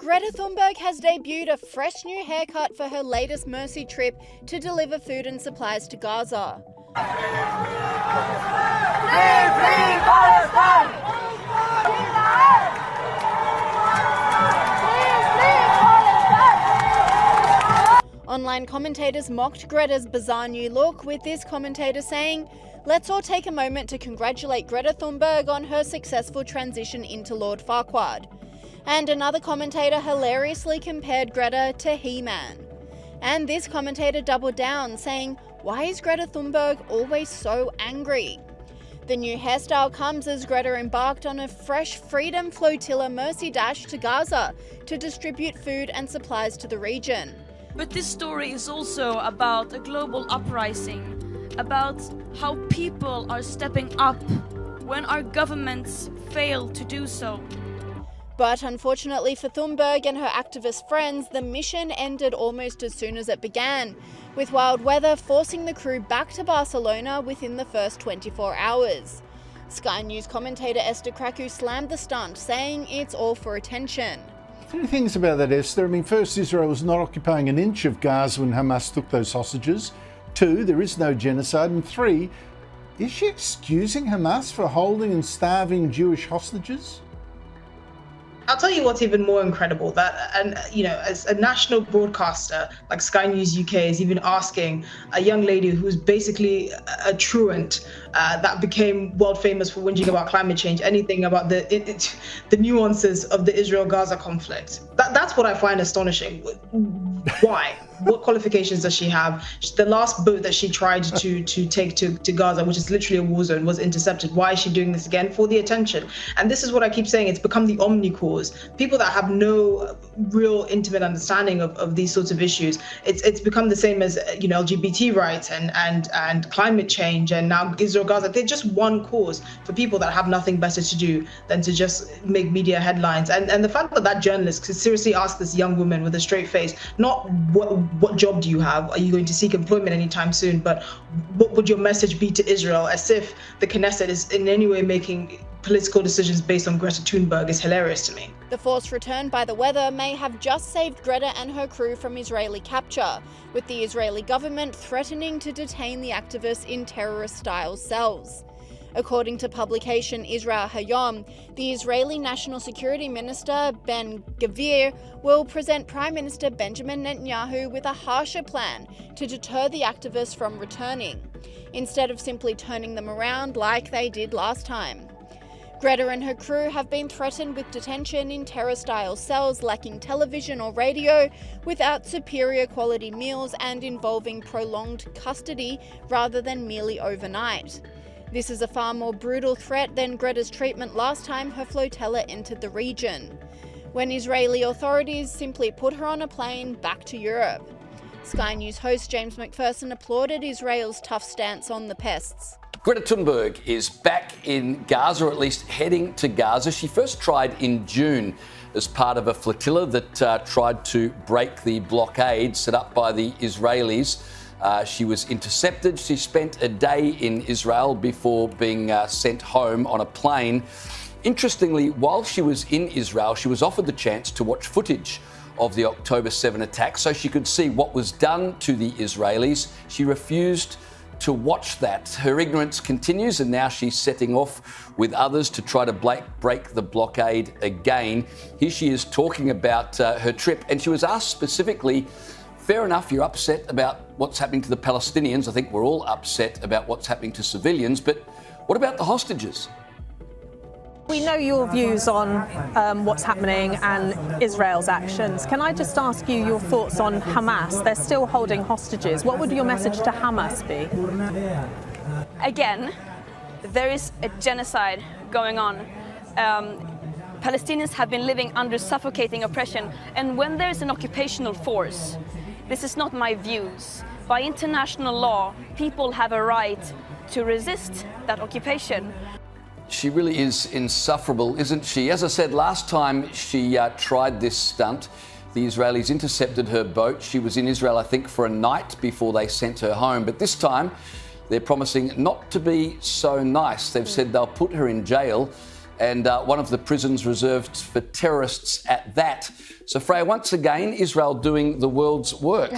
Greta Thunberg has debuted a fresh new haircut for her latest Mercy trip to deliver food and supplies to Gaza. Online commentators mocked Greta's bizarre new look, with this commentator saying, "Let's all take a moment to congratulate Greta Thunberg on her successful transition into Lord Farquaad." And another commentator hilariously compared Greta to He-Man. And this commentator doubled down, saying, "Why is Greta Thunberg always so angry?" The new hairstyle comes as Greta embarked on a fresh Freedom Flotilla Mercy dash to Gaza to distribute food and supplies to the region. But this story is also about a global uprising, about how people are stepping up when our governments fail to do so. But unfortunately for Thunberg and her activist friends, the mission ended almost as soon as it began, with wild weather forcing the crew back to Barcelona within the first 24 hours. Sky News commentator Esther Kraku slammed the stunt, saying it's all for attention. Three things about that, Esther. First, Israel was not occupying an inch of Gaza when Hamas took those hostages. Two, there is no genocide. And three, is she excusing Hamas for holding and starving Jewish hostages? I'll tell you what's even more incredible, that, and as a national broadcaster like Sky News UK is even asking a young lady who's basically a truant that became world famous for whinging about climate change, anything about the nuances of the Israel-Gaza conflict. That's what I find astonishing. Why? What qualifications does she have? The last boat that she tried to take to Gaza, which is literally a war zone, was intercepted. Why is she doing this again? For the attention. And this is what I keep saying, it's become the omni-cause. People that have no real intimate understanding of these sorts of issues, it's become the same as LGBT rights and climate change and now Israel-Gaza. They're just one cause for people that have nothing better to do than to just make media headlines. And the fact that journalist could seriously ask this young woman with a straight face, not what job do you have? Are you going to seek employment anytime soon? But what would your message be to Israel? As if the Knesset is in any way making political decisions based on Greta Thunberg is hilarious to me. The forced return by the weather may have just saved Greta and her crew from Israeli capture, with the Israeli government threatening to detain the activists in terrorist-style cells. According to publication Israel Hayom, the Israeli National Security Minister Ben Gvir will present Prime Minister Benjamin Netanyahu with a harsher plan to deter the activists from returning, instead of simply turning them around like they did last time. Greta and her crew have been threatened with detention in terror-style cells lacking television or radio, without superior quality meals and involving prolonged custody rather than merely overnight. This is a far more brutal threat than Greta's treatment last time her flotilla entered the region, when Israeli authorities simply put her on a plane back to Europe. Sky News host James McPherson applauded Israel's tough stance on the pests. Greta Thunberg is back in Gaza, or at least heading to Gaza. She first tried in June as part of a flotilla that tried to break the blockade set up by the Israelis. She was intercepted. She spent a day in Israel before being sent home on a plane. Interestingly, while she was in Israel, she was offered the chance to watch footage of the October 7 attack so she could see what was done to the Israelis. She refused to watch that. Her ignorance continues, and now she's setting off with others to try to break the blockade again. Here she is talking about her trip, and she was asked specifically, fair enough, you're upset about what's happening to the Palestinians. I think we're all upset about what's happening to civilians, but what about the hostages? We know your views on what's happening and Israel's actions. Can I just ask you your thoughts on Hamas? They're still holding hostages. What would your message to Hamas be? Again, there is a genocide going on. Palestinians have been living under suffocating oppression, and when there's an occupational force, this is not my views. By international law, people have a right to resist that occupation. She really is insufferable, isn't she? As I said, last time she tried this stunt, the Israelis intercepted her boat. She was in Israel, I think, for a night before they sent her home. But this time, they're promising not to be so nice. They've said they'll put her in jail and one of the prisons reserved for terrorists at that. So, Freya, once again, Israel doing the world's work.